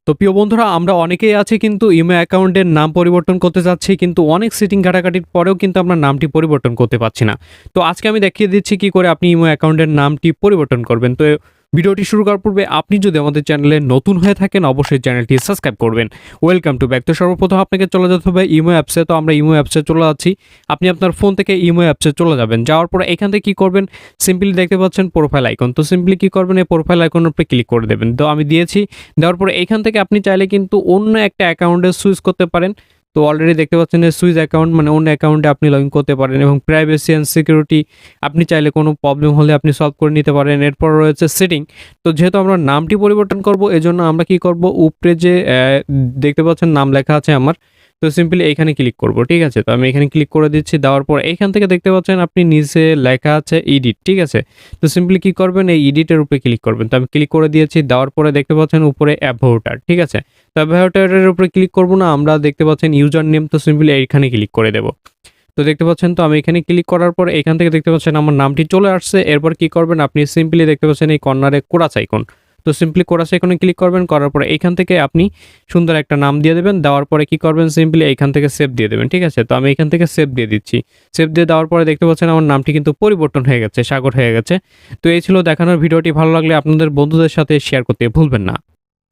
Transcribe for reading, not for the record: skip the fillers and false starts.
তো প্রিয় বন্ধুরা, আমরা অনেকেই আছি কিন্তু ইমো অ্যাকাউন্টের নাম পরিবর্তন করতে চাচ্ছি, কিন্তু অনেক সেটিং ঘাটাঘাটির পরেও কিন্তু আমরা নামটি পরিবর্তন করতে পারছি না। তো আজকে আমি দেখিয়ে দিচ্ছি কি করে আপনি ইমো অ্যাকাউন্টের নামটি পরিবর্তন করবেন। তো ভিডিওটি শুরু করার পূর্বে আপনি যদি আমাদের চ্যানেলে নতুন হয়ে থাকেন অবশ্যই চ্যানেলটি সাবস্ক্রাইব করবেন। Welcome to back. তো সর্বপ্রথম আপনাকে চলে যেতে হবে ইমো অ্যাপসে। তো আমরা ইমো অ্যাপসে চলে যাচ্ছি। আপনি আপনার ফোন থেকে ইমো অ্যাপসে চলে যাবেন। যাওয়ার পরে এখান থেকে কী করবেন, সিম্পলি দেখতে পাচ্ছেন প্রোফাইল আইকন। তো সিম্পলি কী করবেন, এই প্রোফাইল আইকনের উপরে ক্লিক করে দেবেন। তো আমি দিয়েছি। দেওয়ার পরে এখান থেকে আপনি চাইলে কিন্তু অন্য একটা অ্যাকাউন্টে সুইচ করতে পারেন। তো অলরেডি দেখতে পাচ্ছেন যে সুইচ অ্যাকাউন্ট মানে অন্য অ্যাকাউন্টে আপনি লগ ইন করতে পারেন, এবং প্রাইভেসি অ্যান্ড সিকিউরিটি আপনি চাইলে কোনো প্রবলেম হলে আপনি সলভ করে নিতে পারেন। এরপর রয়েছে সেটিং। তো যেহেতু আমরা নামটি পরিবর্তন করব, এজন্য আমরা কি করব, উপরে যে দেখতে পাচ্ছেন নাম লেখা আছে আমার, তো সিম্পলি এইখানে ক্লিক করব। ঠিক আছে, তো আমি এখানে ক্লিক করে দিচ্ছি। দেওয়ার পর এইখান থেকে দেখতে পাচ্ছেন আপনি নিচে লেখা আছে এডিট। ঠিক আছে, তো সিম্পলি কি করবেন, এই এডিটের উপরে ক্লিক করবেন। তো আমি ক্লিক করে দিয়েছি। দেওয়ার পরে দেখতে পাচ্ছেন উপরে অ্যাভাউটার। ঠিক আছে, তো অ্যাভাউটারের উপরে ক্লিক করব না, আমরা দেখতে পাচ্ছেন ইউজার নেম। তো সিম্পলি এইখানে ক্লিক করে দেব। তো দেখতে পাচ্ছেন, তো আমি এখানে ক্লিক করার পর এখান থেকে দেখতে পাচ্ছেন আমার নামটি চলে আসছে। এরপর কি করবেন, আপনি সিম্পলি দেখতে পাচ্ছেন এই কর্নারে কোরাস আইকন। তো সিম্পলি কোরাস আইকনে ক্লিক করবেন। করার পরে এইখান থেকে আপনি সুন্দর একটা নাম দিয়ে দেবেন। দেওয়ার পরে কি করবেন, সিম্পলি এইখান থেকে সেভ দিয়ে দেবেন। ঠিক আছে, তো আমি এখান থেকে সেভ দিয়ে দিচ্ছি। সেভ দিয়ে দেওয়ার পরে দেখতে পাচ্ছেন আমার নামটি কিন্তু পরিবর্তন হয়ে গেছে, সাগর হয়ে গেছে। তো এই ছিল দেখানোর ভিডিওটি। ভালো লাগলে আপনাদের বন্ধুদের সাথে শেয়ার করতে ভুলবেন না।